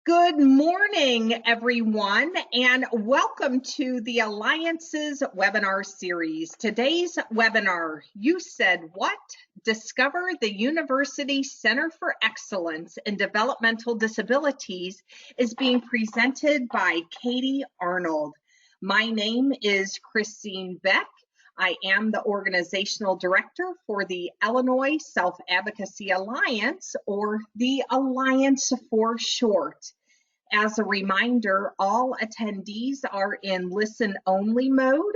Good morning, everyone, and welcome to the Alliance's webinar series. Today's webinar, You Said What? Discover the University Center for Excellence in Developmental Disabilities, is being presented by Katie Arnold. My name is Christine Beck. I am the organizational director for the Illinois Self-Advocacy Alliance, or the Alliance for short. As a reminder, all attendees are in listen-only mode.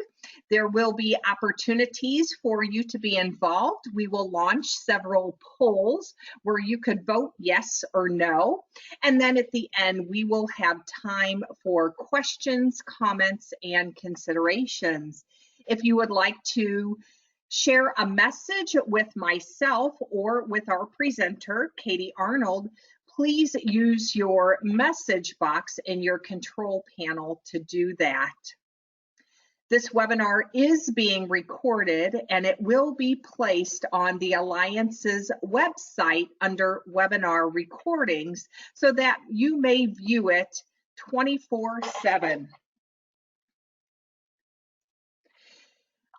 There will be opportunities for you to be involved. We will launch several polls where you could vote yes or no. And then at the end, we will have time for questions, comments, and considerations. If you would like to share a message with myself or with our presenter, Katie Arnold, please use your message box in your control panel to do that. This webinar is being recorded and it will be placed on the Alliance's website under webinar recordings so that you may view it 24/7.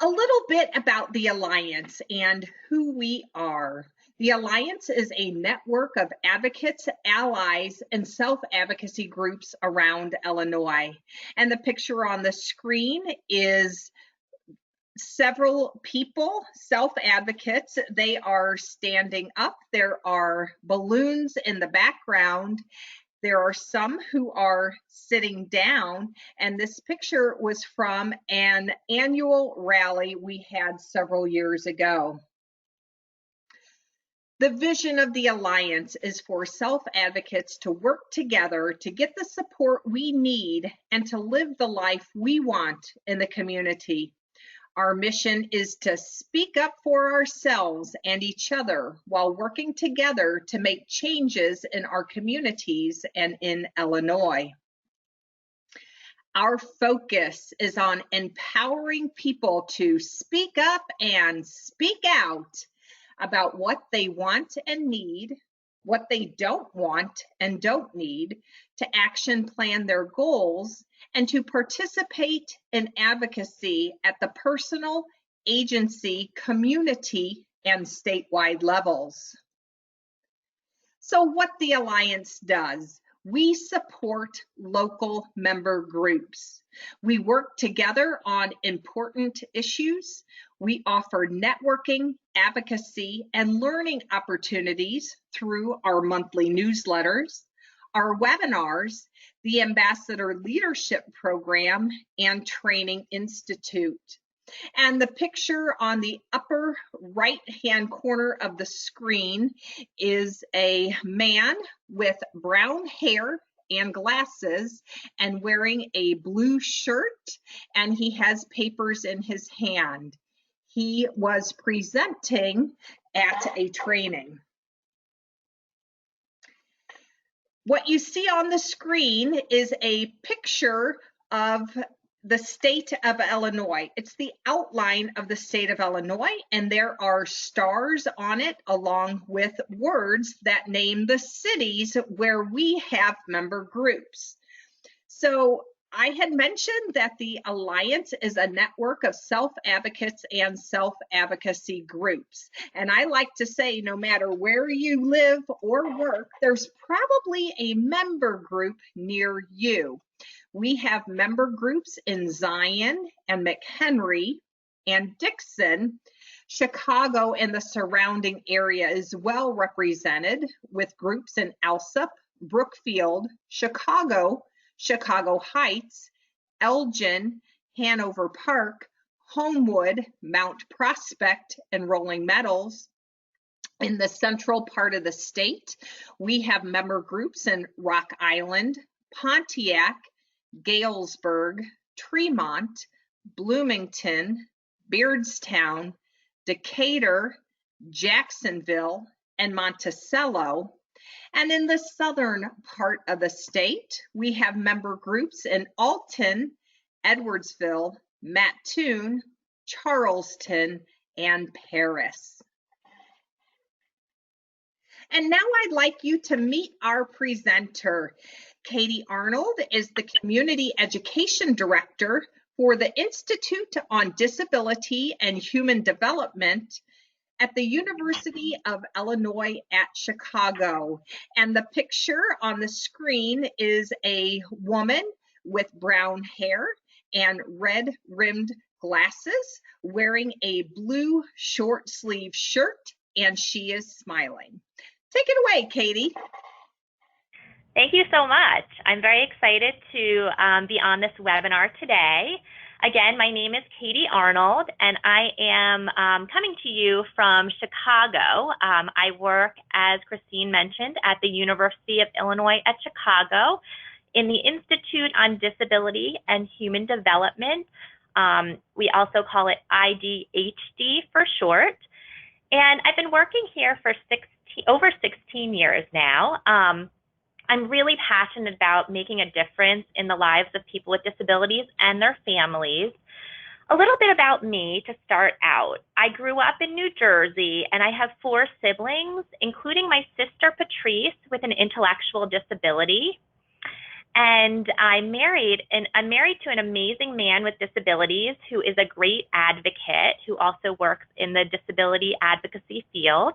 A little bit about the Alliance and who we are. The Alliance is a network of advocates, allies, and self-advocacy groups around Illinois. And the picture on the screen is several people, self-advocates. They are standing up. There are balloons in the background. There are some who are sitting down, and this picture was from an annual rally we had several years ago. The vision of the Alliance is for self-advocates to work together to get the support we need and to live the life we want in the community. Our mission is to speak up for ourselves and each other while working together to make changes in our communities and in Illinois. Our focus is on empowering people to speak up and speak out about what they want and need, what they don't want and don't need, to action plan their goals, and to participate in advocacy at the personal, agency, community, and statewide levels. So what the Alliance does, we support local member groups. We work together on important issues. We offer networking, advocacy, and learning opportunities through our monthly newsletters, our webinars, the Ambassador Leadership Program, and Training Institute. And the picture on the upper right-hand corner of the screen is a man with brown hair and glasses and wearing a blue shirt, and he has papers in his hand. He was presenting at a training. What you see on the screen is a picture of the state of Illinois. It's the outline of the state of Illinois, and there are stars on it along with words that name the cities where we have member groups. So I had mentioned that the Alliance is a network of self-advocates and self-advocacy groups. And I like to say, no matter where you live or work, there's probably a member group near you. We have member groups in Zion and McHenry and Dixon. Chicago and the surrounding area is well represented with groups in Alsop, Brookfield, Chicago, Chicago Heights, Elgin, Hanover Park, Homewood, Mount Prospect, and Rolling Meadows. In the central part of the state, we have member groups in Rock Island, Pontiac, Galesburg, Tremont, Bloomington, Beardstown, Decatur, Jacksonville, and Monticello. And in the southern part of the state, we have member groups in Alton, Edwardsville, Mattoon, Charleston, and Paris. And now I'd like you to meet our presenter. Katie Arnold is the Community Education Director for the Institute on Disability and Human Development at the University of Illinois at Chicago. And the picture on the screen is a woman with brown hair and red-rimmed glasses wearing a blue short sleeve shirt, and she is smiling. Take it away, Katie. Thank you so much. I'm very excited to be on this webinar today. Again, my name is Katie Arnold, and I am coming to you from Chicago. I work, as Christine mentioned, at the University of Illinois at Chicago in the Institute on Disability and Human Development. We also call it IDHD for short. And I've been working here for over 16 years now. I'm really passionate about making a difference in the lives of people with disabilities and their families. A little bit about me to start out. I grew up in New Jersey, and I have 4 siblings, including my sister Patrice with an intellectual disability. And I'm married to an amazing man with disabilities who is a great advocate who also works in the disability advocacy field.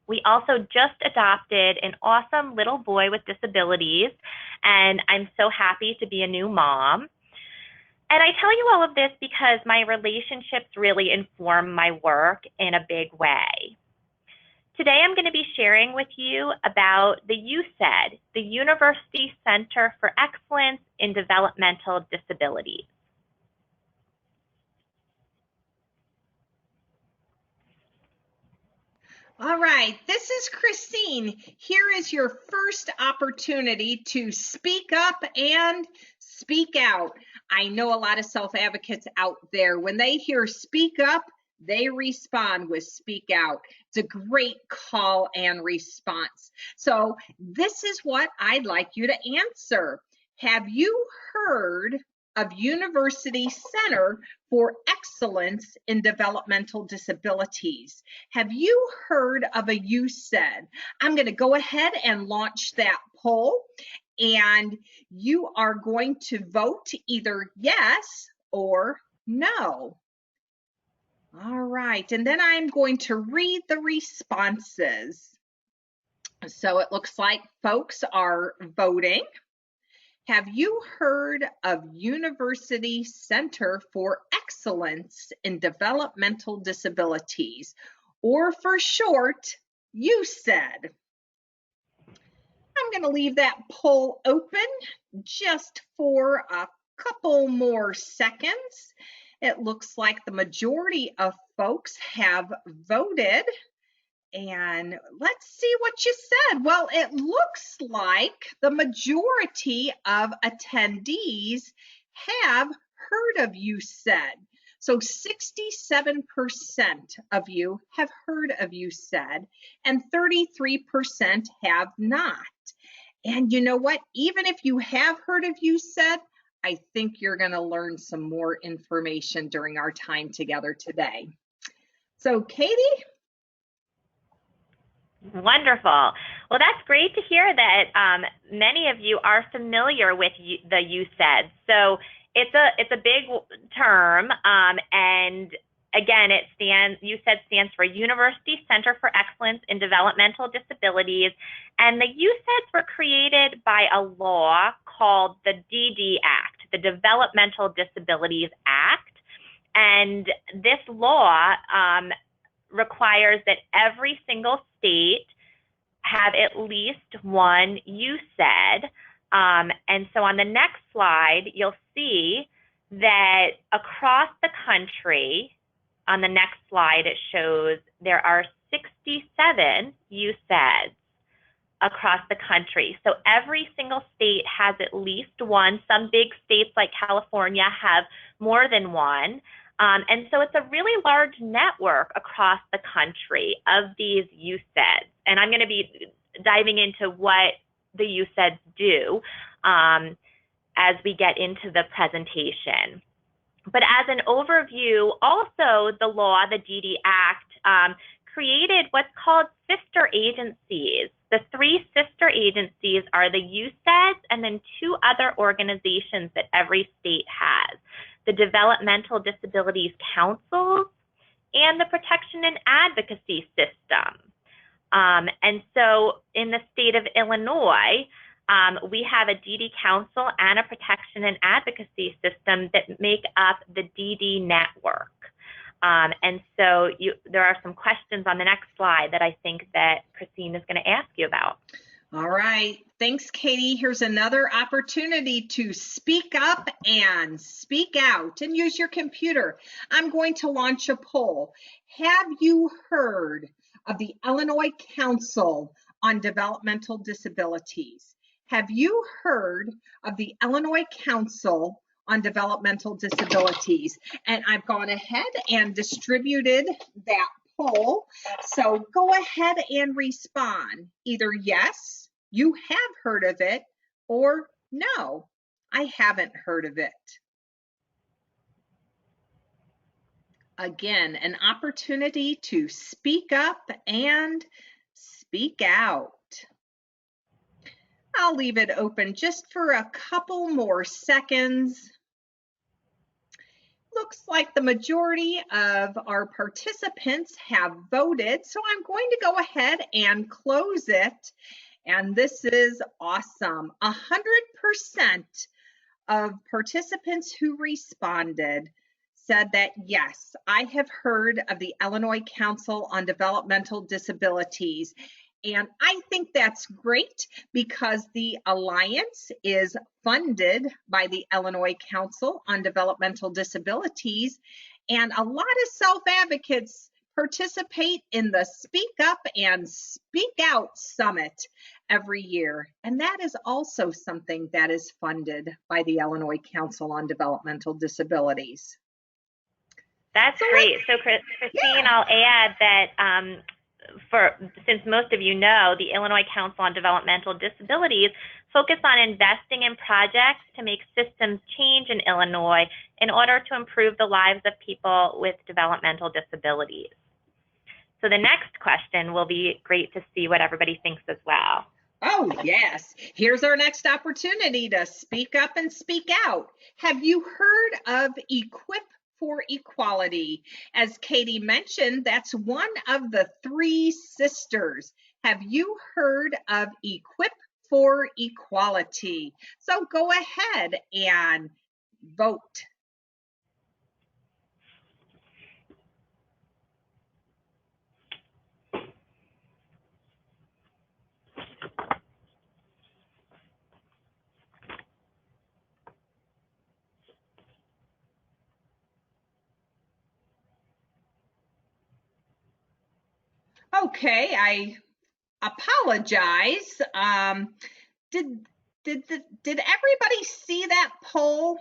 We also just adopted an awesome little boy with disabilities, and I'm so happy to be a new mom. And I tell you all of this because my relationships really inform my work in a big way. Today I'm going to be sharing with you about the UCEDD, the University Center for Excellence in Developmental Disabilities. All right, this is Christine. Here is your first opportunity to speak up and speak out. I know a lot of self-advocates out there. When they hear speak up, they respond with speak out. It's a great call and response. So this is what I'd like you to answer. Have you heard of University Center for Excellence in Developmental Disabilities? Have you heard of a UCEDD? I'm going to go ahead and launch that poll, and you are going to vote either yes or no. All right, and then I'm going to read the responses. So it looks like folks are voting. Have you heard of University Center for Excellence in Developmental Disabilities, or for short, UCEDD? I'm going to leave that poll open just for a couple more seconds. It looks like the majority of folks have voted. And let's see what you said. Well, it looks like the majority of attendees have heard of UCEDD. So 67% of you have heard of UCEDD and 33% have not. And you know what? Even if you have heard of UCEDD, I think you're going to learn some more information during our time together today. So Katie? Wonderful. Well, that's great to hear that many of you are familiar with the UCEDD. So it's a big term, and again, UCEDD stands for University Center for Excellence in Developmental Disabilities, and the UCEDDs were created by a law called the DD Act, the Developmental Disabilities Act, and this law requires that every single state have at least one UCEDD. And so on the next slide, you'll see that across the country, on the next slide, it shows there are 67 UCEDDs across the country. So every single state has at least one. Some big states like California have more than one. And so it's a really large network across the country of these UCEDDs. And I'm going to be diving into what the UCEDDs do as we get into the presentation. But as an overview, also the law, the DD Act, created what's called sister agencies The three sister agencies are the UCEDD and then two other organizations that every state has, the Developmental Disabilities Councils and the Protection and Advocacy System. And so in the state of Illinois, we have a DD Council and a Protection and Advocacy System that make up the DD network. And so there are some questions on the next slide that I think that Christine is going to ask you about. All right. Thanks, Katie. Here's another opportunity to speak up and speak out and use your computer. I'm going to launch a poll. Have you heard of the Illinois Council on Developmental Disabilities? Have you heard of the Illinois Council on Developmental Disabilities? And I've gone ahead and distributed that poll. So go ahead and respond. Either yes, you have heard of it, or no, I haven't heard of it. Again, an opportunity to speak up and speak out. I'll leave it open just for a couple more seconds. Looks like the majority of our participants have voted, so I'm going to go ahead and close it. And this is awesome. 100% of participants who responded said that, yes, I have heard of the Illinois Council on Developmental Disabilities. And I think that's great because the Alliance is funded by the Illinois Council on Developmental Disabilities, and a lot of self-advocates participate in the Speak Up and Speak Out Summit every year. And that is also something that is funded by the Illinois Council on Developmental Disabilities. That's great. So Christine, yeah. I'll add that since most of you know, the Illinois Council on Developmental Disabilities focus on investing in projects to make systems change in Illinois in order to improve the lives of people with developmental disabilities. So the next question will be great to see what everybody thinks as well. Oh, yes. Here's our next opportunity to speak up and speak out. Have you heard of Equip for Equality? As Katie mentioned, that's one of the three sisters. Have you heard of Equip for Equality? So go ahead and vote. Okay, I apologize. Did everybody see that poll?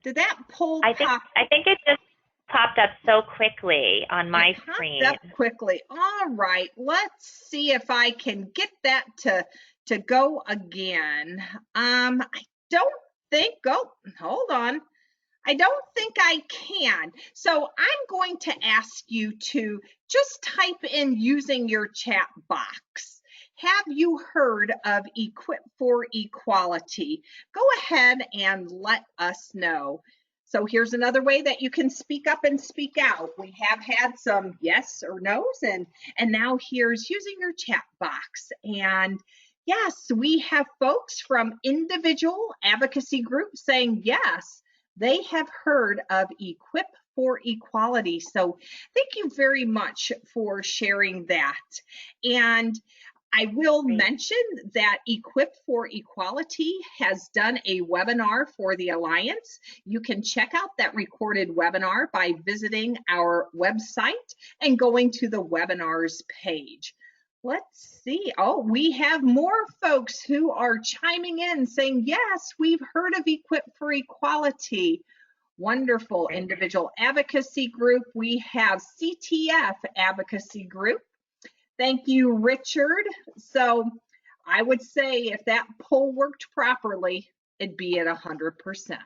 Did that poll I think it just popped up so quickly on my screen. Up quickly. All right, let's see if I can get that to go again. I don't think, hold on. I don't think I can. So I'm going to ask you to just type in using your chat box. Have you heard of Equip for Equality? Go ahead and let us know. So here's another way that you can speak up and speak out. We have had some yes or no's, and now here's using your chat box. And yes, we have folks from individual advocacy groups saying yes, they have heard of Equip for Equality. So thank you very much for sharing that. And I will mention that Equip for Equality has done a webinar for the Alliance. You can check out that recorded webinar by visiting our website and going to the webinars page. Let's see. Oh, we have more folks who are chiming in saying, yes, we've heard of Equip for Equality. Wonderful. Individual advocacy group. We have CTF advocacy group. Thank you, Richard. So I would say if that poll worked properly, it'd be at 100%.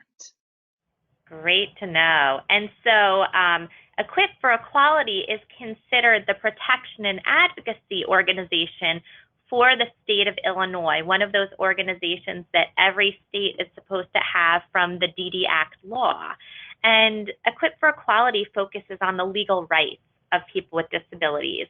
Great to know. And so Equip for Equality is considered the protection and advocacy organization for the state of Illinois, one of those organizations that every state is supposed to have from the DD Act law. And Equip for Equality focuses on the legal rights of people with disabilities.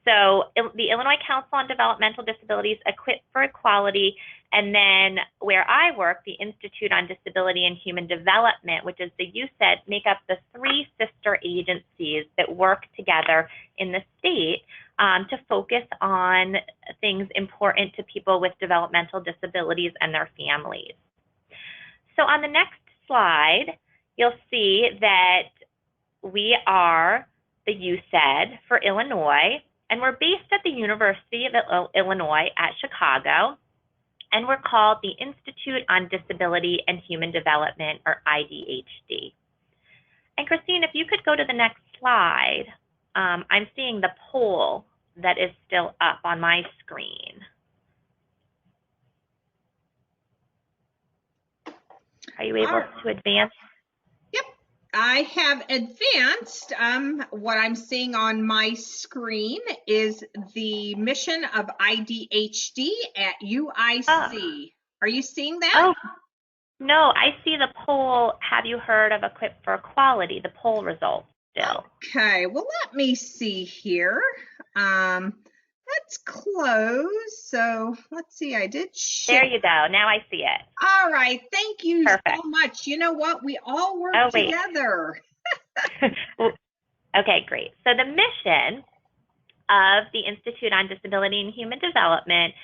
So the Illinois Council on Developmental Disabilities, Equip for Equality, and then where I work, the Institute on Disability and Human Development, which is the UCEDD, make up the three sister agencies that work together in the state to focus on things important to people with developmental disabilities and their families. So on the next slide, you'll see that we are the UCEDD for Illinois, and we're based at the University of Illinois at Chicago, and we're called the Institute on Disability and Human Development, or IDHD. And Christine, if you could go to the next slide, I'm seeing the poll that is still up on my screen. Are you able to advance? Yep, I have advanced. What I'm seeing on my screen is the mission of IDHD at UIC. Oh. Are you seeing that? Oh, no, I see the poll. Have you heard of Equip for Equality, the poll results still? Okay, well, let me see here. That's close. So let's see, I did share. There you go. Now I see it. All right. Thank you Perfect. so much. You know what? We all work together. Okay, great. So the mission of the Institute on Disability and Human Development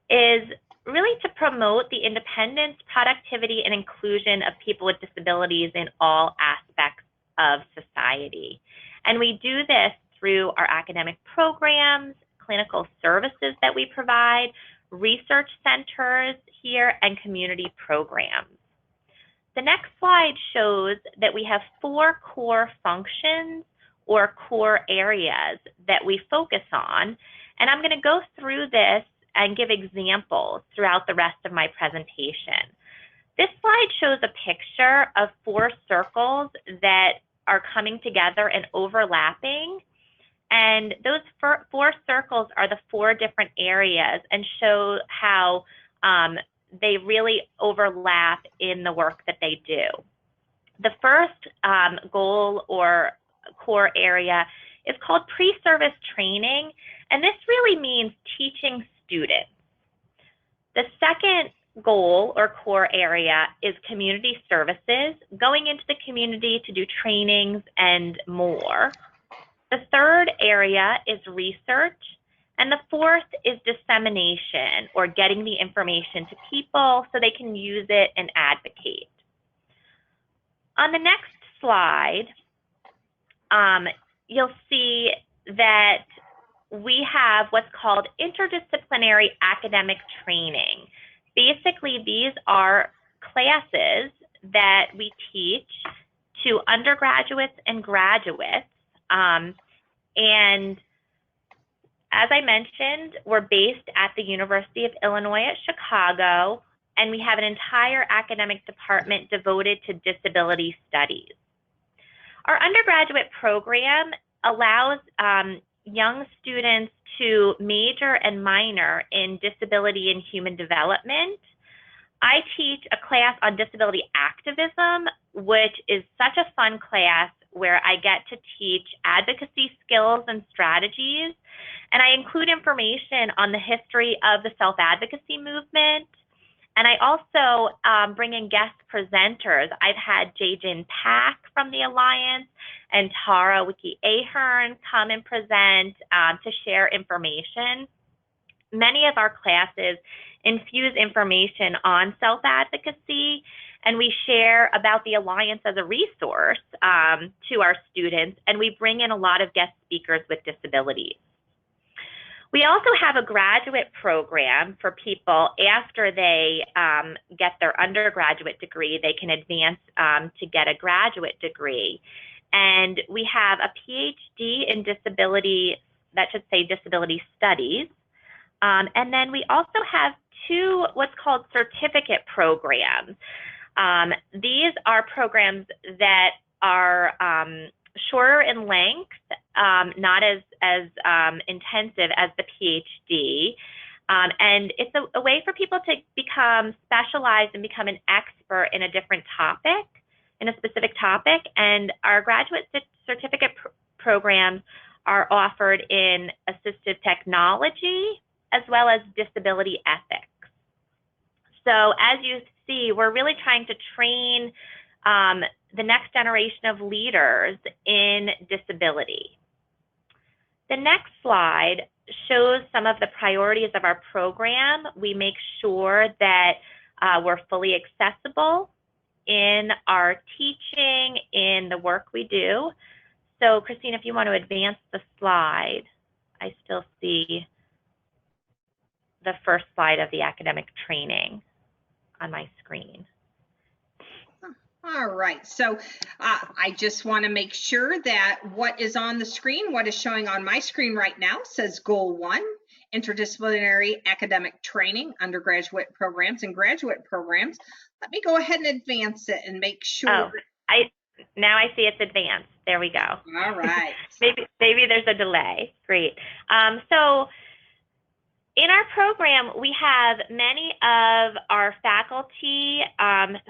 is really to promote the independence, productivity, and inclusion of people with disabilities in all aspects of society. And we do this through our academic programs, clinical services that we provide, research centers here, and community programs. The next slide shows that we have 4 core functions or core areas that we focus on, and I'm going to go through this and give examples throughout the rest of my presentation. This slide shows a picture of 4 circles that are coming together and overlapping. And those 4 circles are the 4 different areas and show how they really overlap in the work that they do. The first goal or core area is called pre-service training, and this really means teaching students. The second goal or core area is community services, going into the community to do trainings and more. The third area is research, and the fourth is dissemination, or getting the information to people so they can use it and advocate. On the next slide, you'll see that we have what's called interdisciplinary academic training. Basically, these are classes that we teach to undergraduates and graduates. And as I mentioned, we're based at the University of Illinois at Chicago, and we have an entire academic department devoted to disability studies. Our undergraduate program allows young students to major and minor in disability and human development. I teach a class on disability activism, which is such a fun class where I get to teach advocacy skills and strategies. And I include information on the history of the self-advocacy movement. And I also bring in guest presenters. I've had Jin Pak from the Alliance and Tara Wiki Ahern come and present to share information. Many of our classes infuse information on self-advocacy, and we share about the Alliance as a resource to our students, and we bring in a lot of guest speakers with disabilities. We also have a graduate program for people after they get their undergraduate degree. They can advance to get a graduate degree. And we have a PhD in disability, that should say disability studies. And then we also have 2 what's called certificate programs. These are programs that are shorter in length, not as intensive as the PhD. And it's a way for people to become specialized and become an expert in a different topic, in a specific topic. And our graduate certificate programs are offered in assistive technology as well as disability ethics. So as you see, we're really trying to train the next generation of leaders in disability. The next slide shows some of the priorities of our program. We make sure that we're fully accessible in our teaching, in the work we do. So Christine, if you want to advance the slide, I still see the first slide of the academic training on my screen. All right, so I just want to make sure that what is on the screen, what is showing on my screen right now, says Goal 1, Interdisciplinary Academic Training, Undergraduate Programs and Graduate Programs. Let me go ahead and advance it and make sure. Oh, now I see it's advanced. There we go. All right. maybe there's a delay. Great. So in our program, we have many of our faculty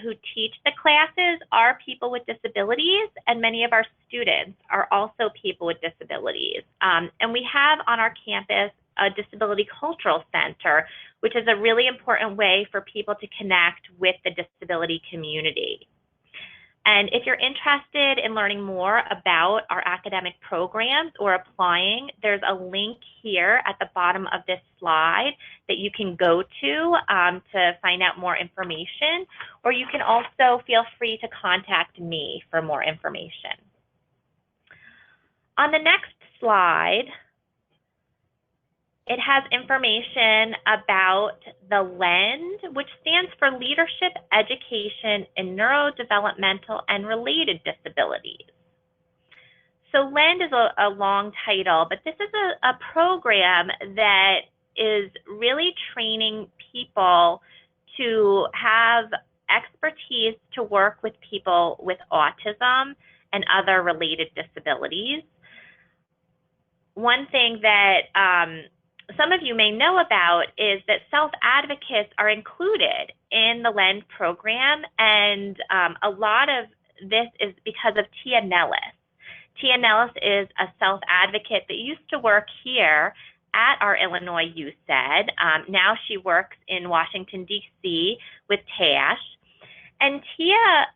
who teach the classes are people with disabilities, and many of our students are also people with disabilities. And we have on our campus a Disability Cultural Center, which is a really important way for people to connect with the disability community. And if you're interested in learning more about our academic programs or applying, there's a link here at the bottom of this slide that you can go to find out more information, or you can also feel free to contact me for more information. On the next slide, it has information about the LEND, which stands for Leadership, Education in Neurodevelopmental and Related Disabilities. So LEND is a long title, but this is a program that is really training people to have expertise to work with people with autism and other related disabilities. One thing that some of you may know about is that self-advocates are included in the LEND program, and a lot of this is because of Tia Nellis. Tia Nellis is a self-advocate that used to work here at our Illinois UCEDD. Now she works in Washington, D.C. with TASH. And Tia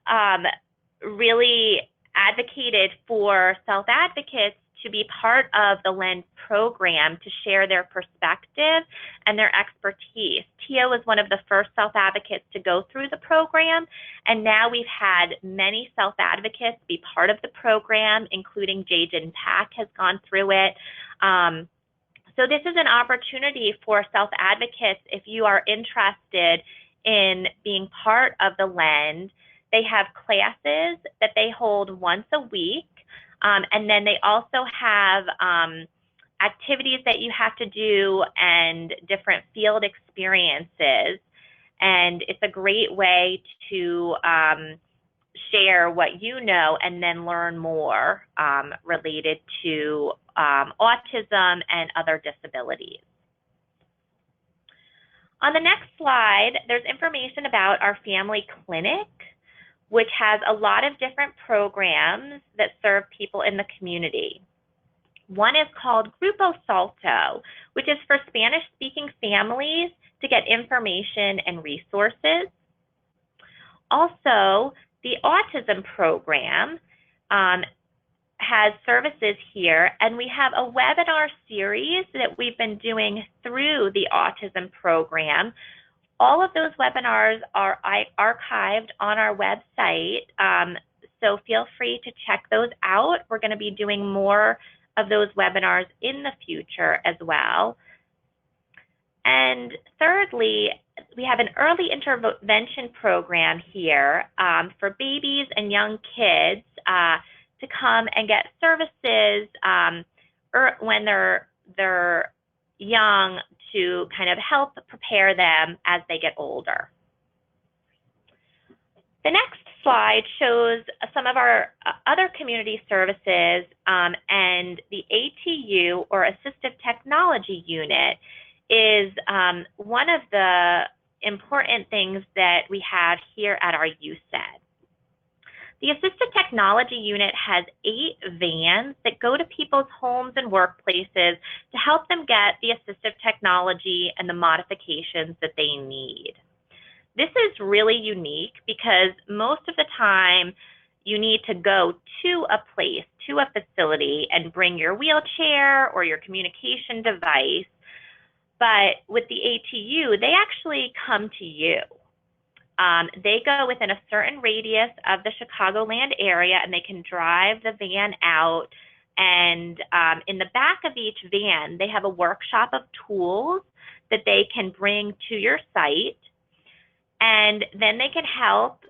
really advocated for self-advocates to be part of the LEND program to share their perspective and their expertise. Tia was one of the first self-advocates to go through the program, and now we've had many self-advocates be part of the program, including Jaden Pack has gone through it. So this is an opportunity for self-advocates if you are interested in being part of the LEND. They have classes that they hold once a week. And then they also have activities that you have to do and different field experiences. And it's a great way to share what you know and then learn more related to autism and other disabilities. On the next slide, there's information about our family clinic, which has a lot of different programs that serve people in the community. One is called Grupo Salto, which is for Spanish-speaking families to get information and resources. Also, the autism program has services here, and we have a webinar series that we've been doing through the autism program. All of those webinars are archived on our website, so feel free to check those out. We're going to be doing more of those webinars in the future as well. And thirdly, we have an early intervention program here for babies and young kids to come and get services when they're young, to kind of help prepare them as they get older. The next slide shows some of our other community services, and the ATU, or Assistive Technology Unit, is one of the important things that we have here at our UCEDD. The Assistive Technology Unit has 8 vans that go to people's homes and workplaces to help them get the assistive technology and the modifications that they need. This is really unique because most of the time you need to go to a place, to a facility, and bring your wheelchair or your communication device. But with the ATU, they actually come to you. They go within a certain radius of the Chicagoland area, and they can drive the van out. And in the back of each van, they have a workshop of tools that they can bring to your site. And then they can help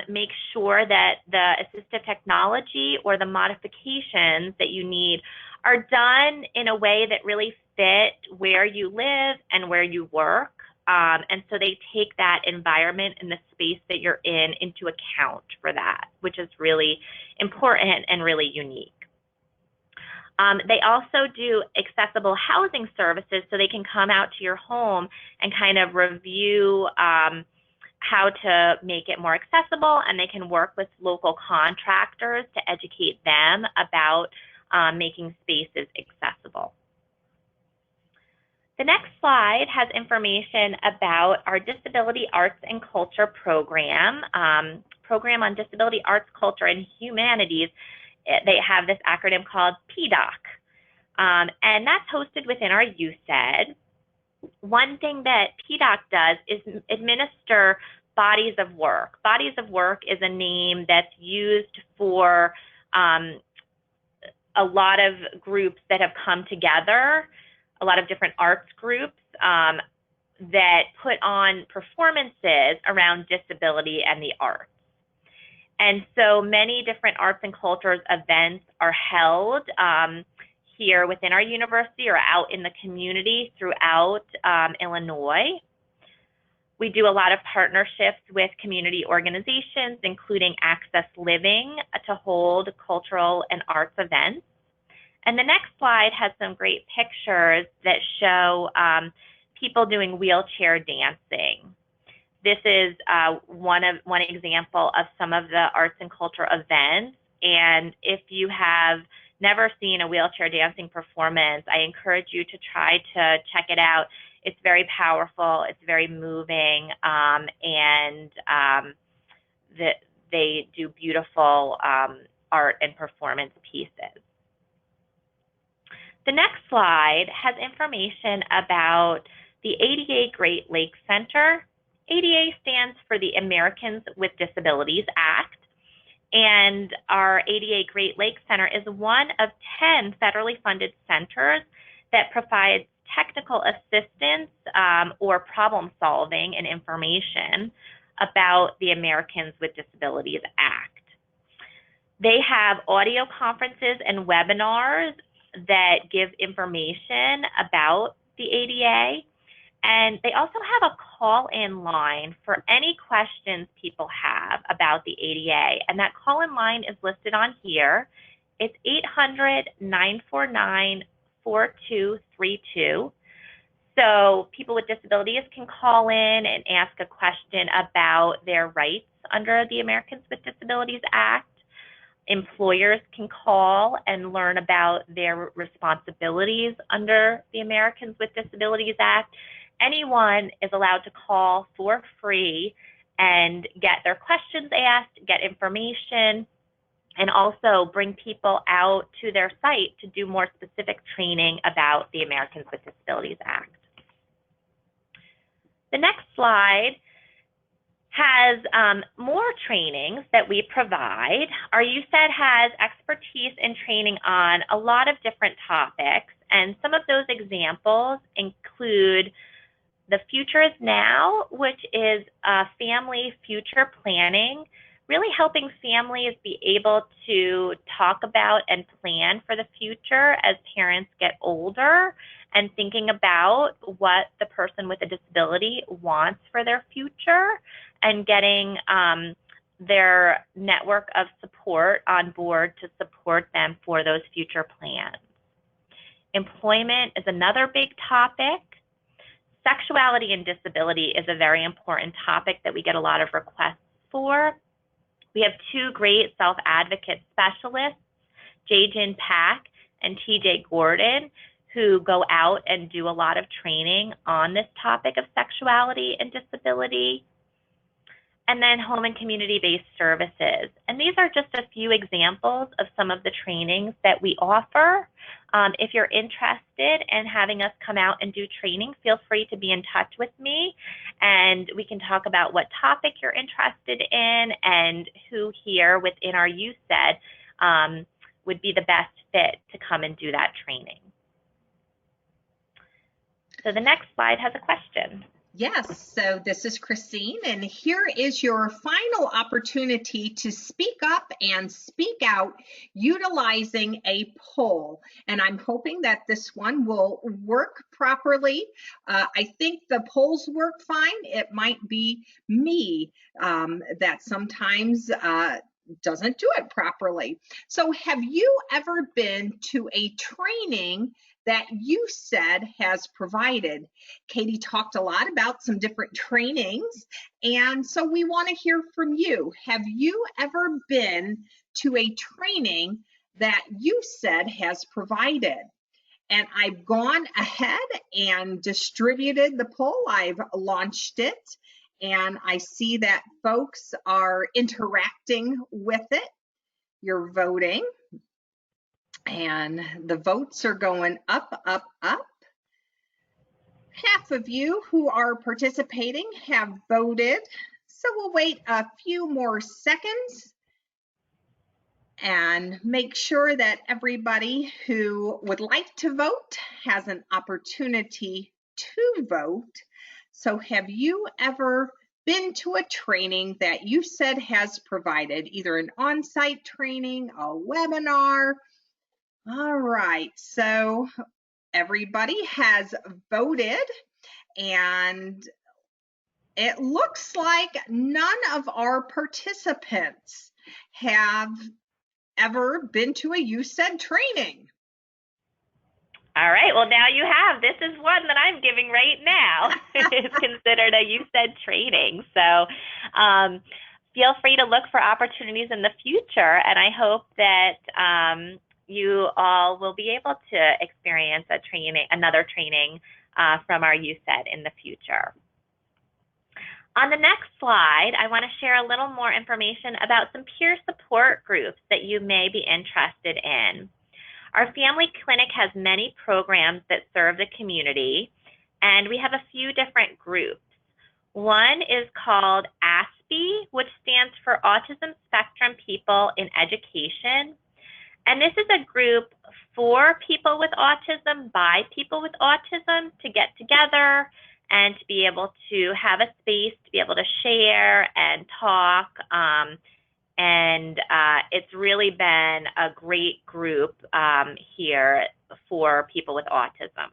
make sure that the assistive technology or the modifications that you need are done in a way that really fit where you live and where you work. And so they take that environment and the space that you're in into account for that, which is really important and really unique. They also do accessible housing services, so they can come out to your home and kind of review how to make it more accessible, and they can work with local contractors to educate them about making spaces accessible. The next slide has information about our Disability Arts and Culture program on Disability Arts, Culture, and Humanities. They have this acronym called PDOC, and that's hosted within our UCEDD. One thing that PDOC does is administer bodies of work. Bodies of work is a name that's used for a lot of groups that have come together, a lot of different arts groups that put on performances around disability and the arts. And so many different arts and cultures events are held here within our university or out in the community throughout Illinois. We do a lot of partnerships with community organizations, including Access Living, to hold cultural and arts events. And the next slide has some great pictures that show people doing wheelchair dancing. This is one example of some of the arts and culture events. And if you have never seen a wheelchair dancing performance, I encourage you to try to check it out. It's very powerful, it's very moving, and they do beautiful art and performance pieces. The next slide has information about the ADA Great Lakes Center. ADA stands for the Americans with Disabilities Act, and our ADA Great Lakes Center is one of 10 federally funded centers that provides technical assistance or problem solving and information about the Americans with Disabilities Act. They have audio conferences and webinars that give information about the ADA, and they also have a call-in line for any questions people have about the ADA, and that call-in line is listed on here. It's 800-949-4232. So people with disabilities can call in and ask a question about their rights under the Americans with Disabilities Act. Employers can call and learn about their responsibilities under the Americans with Disabilities Act. Anyone is allowed to call for free and get their questions asked, get information, and also bring people out to their site to do more specific training about the Americans with Disabilities Act. The next slide has more trainings that we provide. Our UCEDD has expertise in training on a lot of different topics, and some of those examples include The Future is Now, which is family future planning, really helping families be able to talk about and plan for the future as parents get older, and thinking about what the person with a disability wants for their future, and getting their network of support on board to support them for those future plans. Employment is another big topic. Sexuality and disability is a very important topic that we get a lot of requests for. We have two great self-advocate specialists, Jay-Jin Pak and TJ Gordon, who go out and do a lot of training on this topic of sexuality and disability. And then home and community-based services. And these are just a few examples of some of the trainings that we offer. If you're interested in having us come out and do training, feel free to be in touch with me, and we can talk about what topic you're interested in and who here within our UCEDD would be the best fit to come and do that training. So the next slide has a question. Yes, so this is Christine, and here is your final opportunity to speak up and speak out utilizing a poll. And I'm hoping that this one will work properly. I think the polls work fine. It might be me that sometimes doesn't do it properly. So have you ever been to a training that UCEDD has provided? Katie talked a lot about some different trainings, and so we want to hear from you. Have you ever been to a training that UCEDD has provided? And I've gone ahead and distributed the poll. I've launched it, and I see that folks are interacting with it. You're voting. And the votes are going up, up, up. Half of you who are participating have voted. So we'll wait a few more seconds and make sure that everybody who would like to vote has an opportunity to vote. So have you ever been to a training that UCEDD has provided, either an on-site training, a webinar? All right, so everybody has voted, and it looks like none of our participants have ever been to a UCEDD training. All right, well, now you have. This is one that I'm giving right now. It's considered a UCEDD training. So feel free to look for opportunities in the future, and I hope that you all will be able to experience another training from our UCEDD in the future. On the next slide, I want to share a little more information about some peer support groups that you may be interested in. Our family clinic has many programs that serve the community, and we have a few different groups. One is called ASPE, which stands for Autism Spectrum People in Education. And this is a group for people with autism, by people with autism, to get together and to be able to have a space to be able to share and talk. It's really been a great group here for people with autism.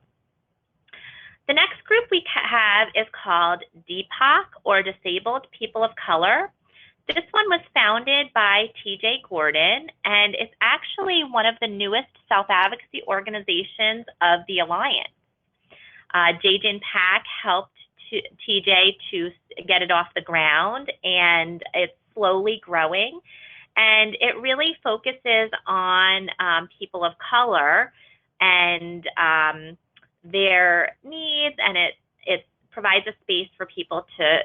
The next group we have is called Deepak, or Disabled People of Color. This one was founded by TJ Gordon, and it's actually one of the newest self-advocacy organizations of the Alliance. Jay-Jin Pak helped TJ to get it off the ground, and it's slowly growing. And it really focuses on people of color and their needs, and it provides a space for people to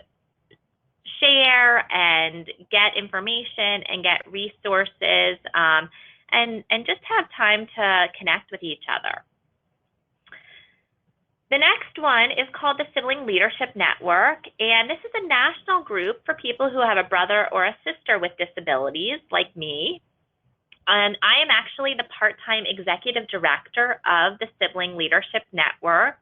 share and get information and get resources and just have time to connect with each other. The next one is called the Sibling Leadership Network, and this is a national group for people who have a brother or a sister with disabilities, like me. And I am actually the part-time executive director of the Sibling Leadership Network.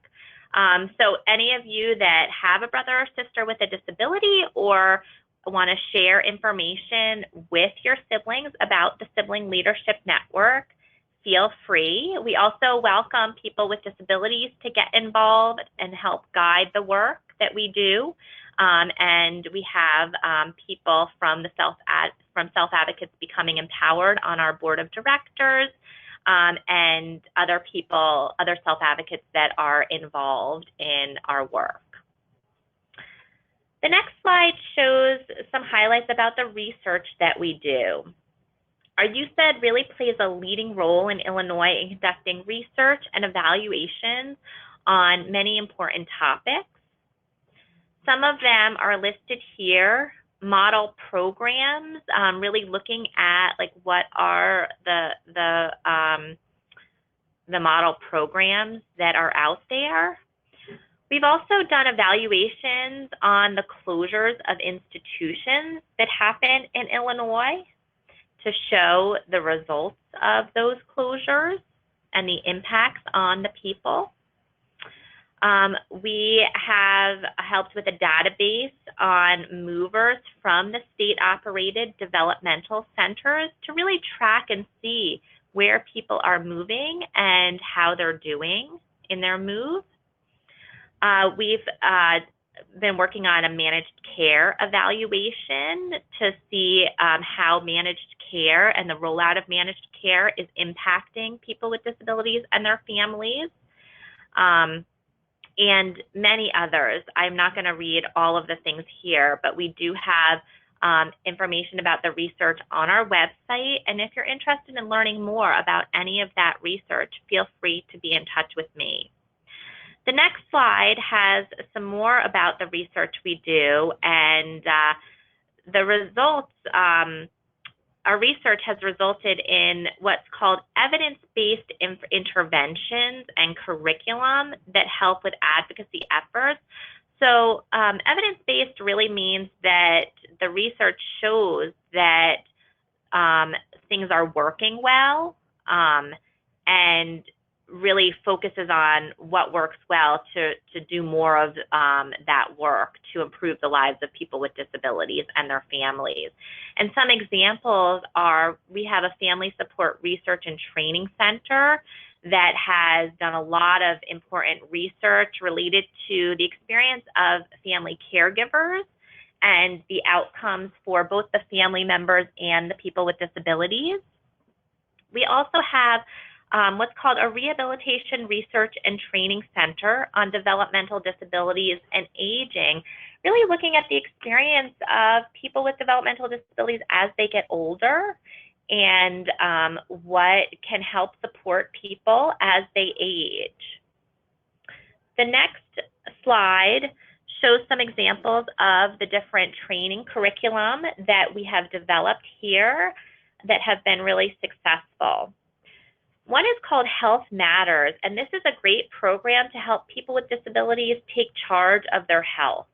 So any of you that have a brother or sister with a disability or want to share information with your siblings about the Sibling Leadership Network, feel free. We also welcome people with disabilities to get involved and help guide the work that we do. and we have people from the Self-Advocates becoming empowered on our board of directors, and other people, other self-advocates that are involved in our work. The next slide shows some highlights about the research that we do. Our UCEDD really plays a leading role in Illinois in conducting research and evaluations on many important topics. Some of them are listed here. Model programs, really looking at like what are the model programs that are out there. We've also done evaluations on the closures of institutions that happen in Illinois to show the results of those closures and the impacts on the people. We have helped with a database on movers from the state-operated developmental centers to really track and see where people are moving and how they're doing in their move. We've been working on a managed care evaluation to see how managed care and the rollout of managed care is impacting people with disabilities and their families. And many others. I'm not going to read all of the things here, but we do have information about the research on our website. And if you're interested in learning more about any of that research, feel free to be in touch with me. The next slide has some more about the research we do, and the results. Our research has resulted in what's called evidence-based interventions and curriculum that help with advocacy efforts. So evidence-based really means that the research shows that things are working well, and really focuses on what works well to do more of that work to improve the lives of people with disabilities and their families. And some examples are, we have a family support research and training center that has done a lot of important research related to the experience of family caregivers and the outcomes for both the family members and the people with disabilities. We also have what's called a Rehabilitation Research and Training Center on Developmental Disabilities and Aging, really looking at the experience of people with developmental disabilities as they get older and what can help support people as they age. The next slide shows some examples of the different training curriculum that we have developed here that have been really successful. One is called Health Matters, and this is a great program to help people with disabilities take charge of their health.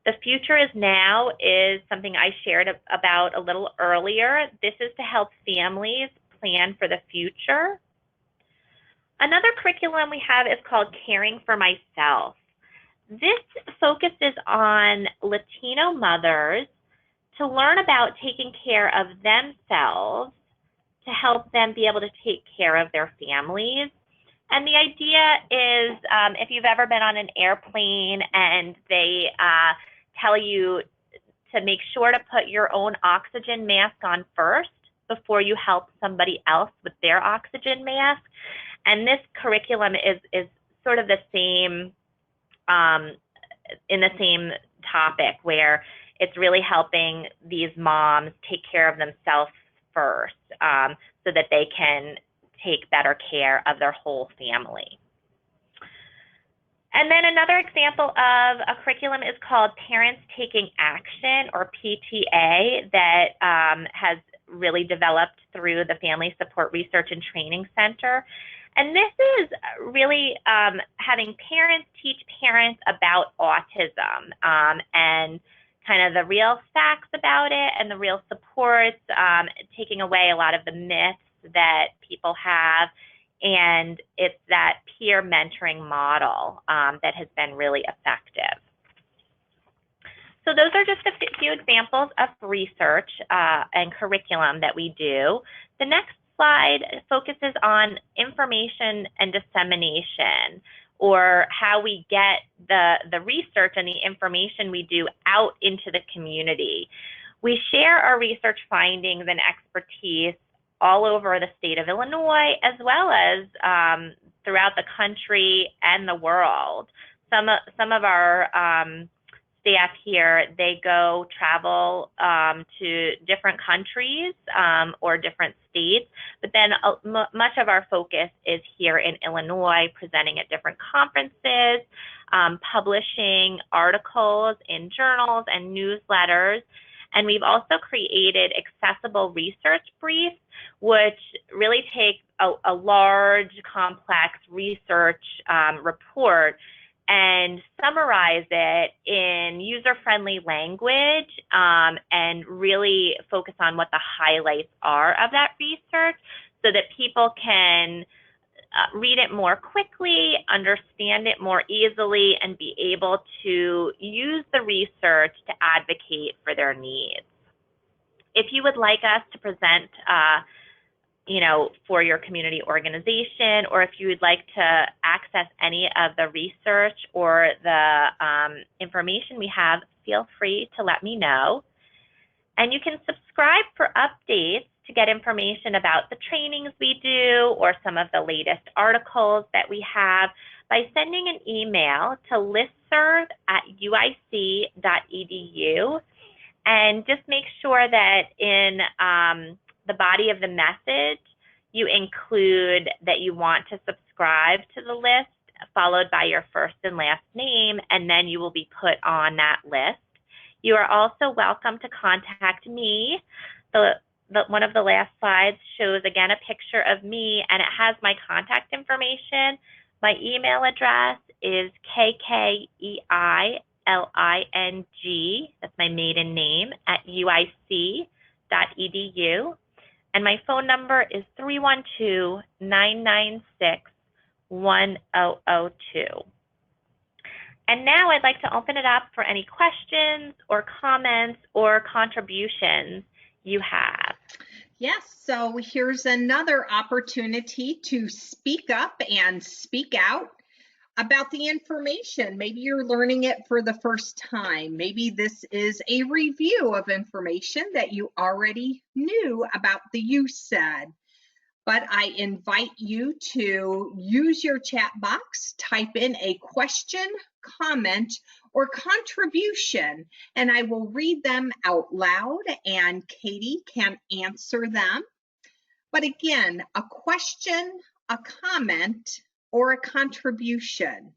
The Future is Now is something I shared about a little earlier. This is to help families plan for the future. Another curriculum we have is called Caring for Myself. This focuses on Latino mothers to learn about taking care of themselves to help them be able to take care of their families. And the idea is, if you've ever been on an airplane and they tell you to make sure to put your own oxygen mask on first before you help somebody else with their oxygen mask. And this curriculum is sort of the same, in the same topic, where it's really helping these moms take care of themselves first, so that they can take better care of their whole family. And then another example of a curriculum is called Parents Taking Action, or PTA, that has really developed through the Family Support Research and Training Center. And this is really having parents teach parents about autism and kind of the real facts about it and the real supports, taking away a lot of the myths that people have. And it's that peer mentoring model that has been really effective. So those are just a few examples of research and curriculum that we do. The next slide focuses on information and dissemination. or how we get the research and the information we do out into the community. We share our research findings and expertise all over the state of Illinois, as well as throughout the country and the world. Some of our staff here, they travel to different countries or different states, but then much of our focus is here in Illinois, presenting at different conferences, publishing articles in journals and newsletters. And we've also created accessible research briefs, which really take a large, complex research report and summarize it in user-friendly language and really focus on what the highlights are of that research so that people can read it more quickly, understand it more easily, and be able to use the research to advocate for their needs. If you would like us to present for your community organization, or if you would like to access any of the research or the information we have, feel free to let me know. And you can subscribe for updates to get information about the trainings we do or some of the latest articles that we have by sending an email to listserv@uic.edu. And just make sure that in the body of the message, you include that you want to subscribe to the list, followed by your first and last name, and then you will be put on that list. You are also welcome to contact me. One of the last slides shows, again, a picture of me, and it has my contact information. My email address is KKEILING, that's my maiden name, @uic.edu. And my phone number is 312-996-1002. And now I'd like to open it up for any questions or comments or contributions you have. Yes, so here's another opportunity to speak up and speak out about the information. Maybe you're learning it for the first time. Maybe this is a review of information that you already knew about the UCEDD. But I invite you to use your chat box, type in a question, comment, or contribution, and I will read them out loud and Katie can answer them. But again, a question, a comment, or a contribution.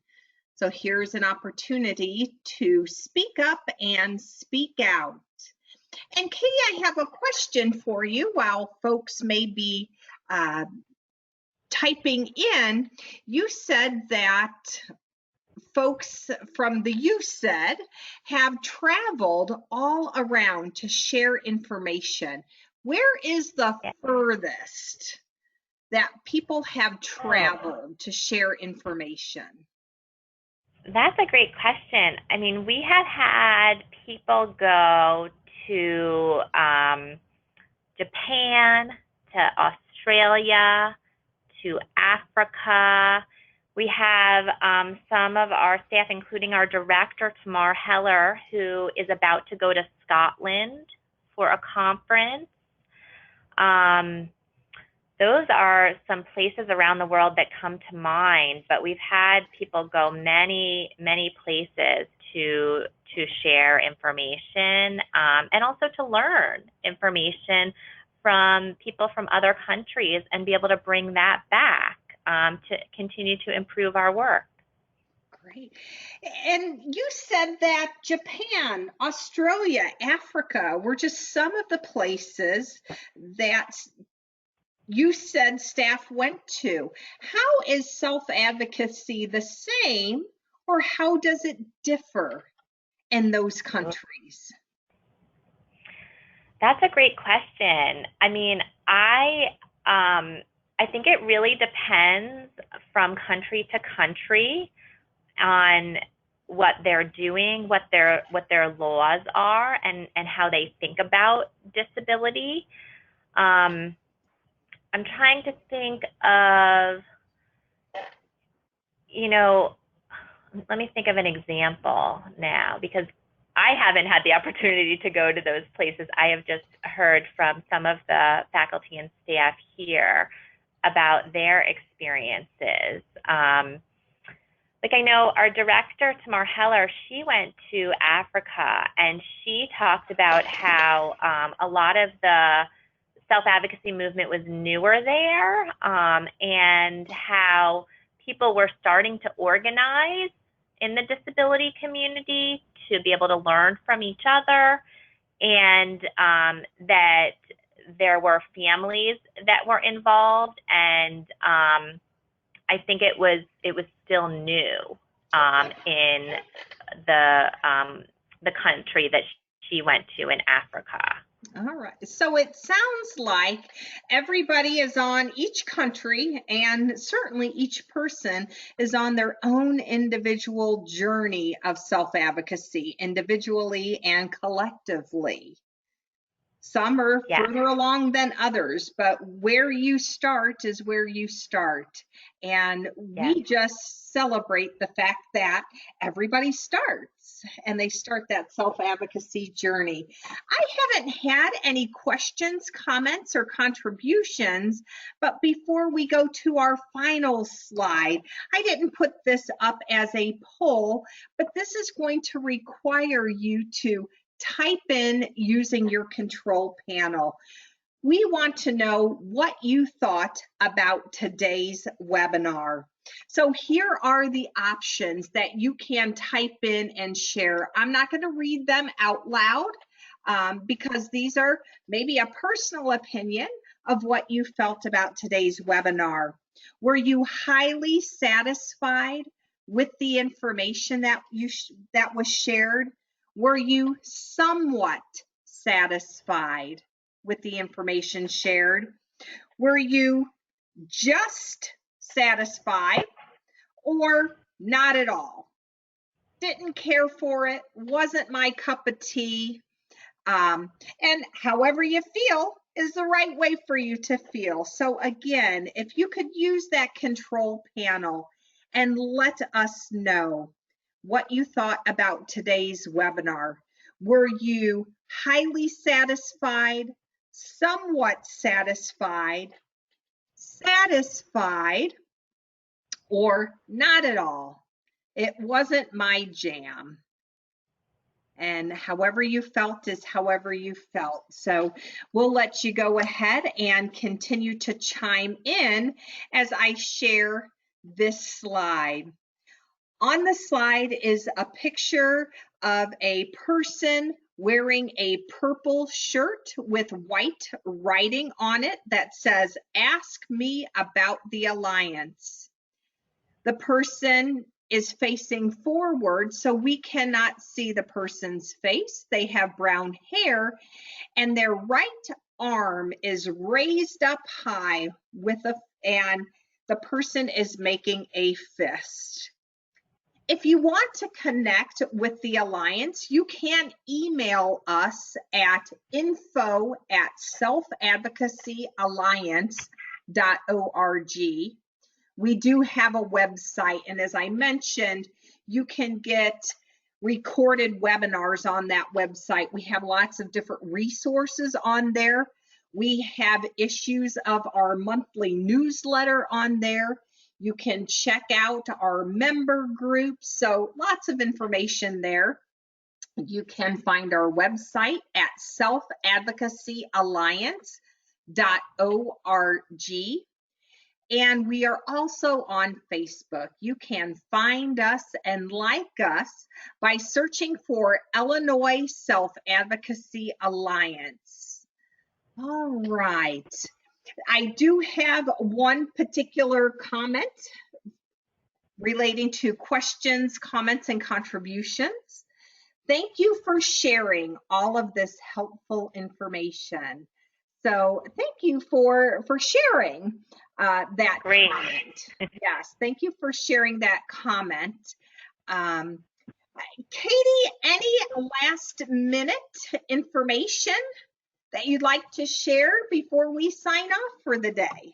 So here's an opportunity to speak up and speak out. And Katie, I have a question for you while folks may be typing in. You said that folks from the UCEDD have traveled all around to share information. Where is the furthest that people have traveled to share information? That's a great question. I mean, we have had people go to Japan, to Australia, to Africa. We have some of our staff, including our director, Tamar Heller, who is about to go to Scotland for a conference. Those are some places around the world that come to mind, but we've had people go many, many places to share information and also to learn information from people from other countries and be able to bring that back to continue to improve our work. Great. And you said that Japan, Australia, Africa were just some of the places that you said staff went to. How is self-advocacy the same, or how does it differ in those countries? That's a great question. I mean, I think it really depends from country to country on what they're doing, what their laws are, and how they think about disability. I'm trying to think of you know, let me think of an example now, because I haven't had the opportunity to go to those places. I have just heard from some of the faculty and staff here about their experiences. Like I know our director, Tamar Heller, she went to Africa and she talked about how a lot of the self-advocacy movement was newer there, and how people were starting to organize in the disability community to be able to learn from each other, and that there were families that were involved, and I think it was still new in the country that she went to in Africa. All right. So it sounds like everybody is on, each country and certainly each person is on their own individual journey of self-advocacy, individually and collectively. Some are further along than others, but where you start is where you start. And we just celebrate the fact that everybody starts and they start that self-advocacy journey. I haven't had any questions, comments, or contributions, but before we go to our final slide, I didn't put this up as a poll, but this is going to require you to type in using your control panel. We want to know what you thought about today's webinar. So here are the options that you can type in and share. I'm not going to read them out loud because these are maybe a personal opinion of what you felt about today's webinar. Were you highly satisfied with the information that was shared? Were you somewhat satisfied with the information shared? Were you just satisfied or not at all? Didn't care for it, wasn't my cup of tea. And however you feel is the right way for you to feel. So again, if you could use that control panel and let us know what you thought about today's webinar. Were you highly satisfied, somewhat satisfied, satisfied, or not at all? It wasn't my jam. And however you felt is however you felt. So we'll let you go ahead and continue to chime in as I share this slide. On the slide is a picture of a person wearing a purple shirt with white writing on it that says, "Ask me about the Alliance." The person is facing forward, so we cannot see the person's face. They have brown hair, and their right arm is raised up high and the person is making a fist. If you want to connect with the Alliance, you can email us at info@selfadvocacyalliance.org. We do have a website, and as I mentioned, you can get recorded webinars on that website. We have lots of different resources on there. We have issues of our monthly newsletter on there. You can check out our member groups, so lots of information there. You can find our website at selfadvocacyalliance.org. And we are also on Facebook. You can find us and like us by searching for Illinois Self-Advocacy Alliance. All right. I do have one particular comment relating to questions, comments, and contributions. Thank you for sharing all of this helpful information. So thank you for sharing that comment. Yes, thank you for sharing that comment. Katie, any last minute information that you'd like to share before we sign off for the day?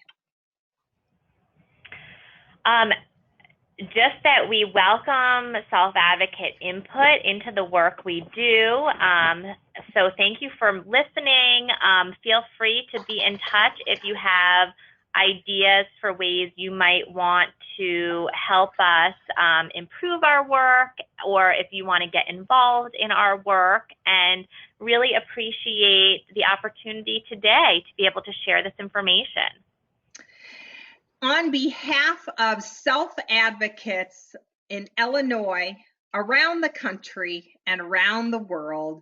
just that we welcome self-advocate input into the work we do. So thank you for listening. Feel free to be in touch if you have ideas for ways you might want to help us improve our work, or if you want to get involved in our work, and really appreciate the opportunity today to be able to share this information. On behalf of self-advocates in Illinois, around the country, and around the world,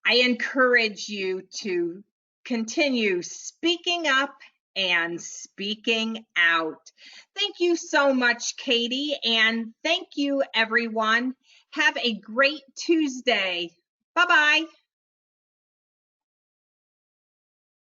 I encourage you to continue speaking up and speaking out. Thank you so much, Katie, and thank you, everyone. Have a great Tuesday. Bye-bye.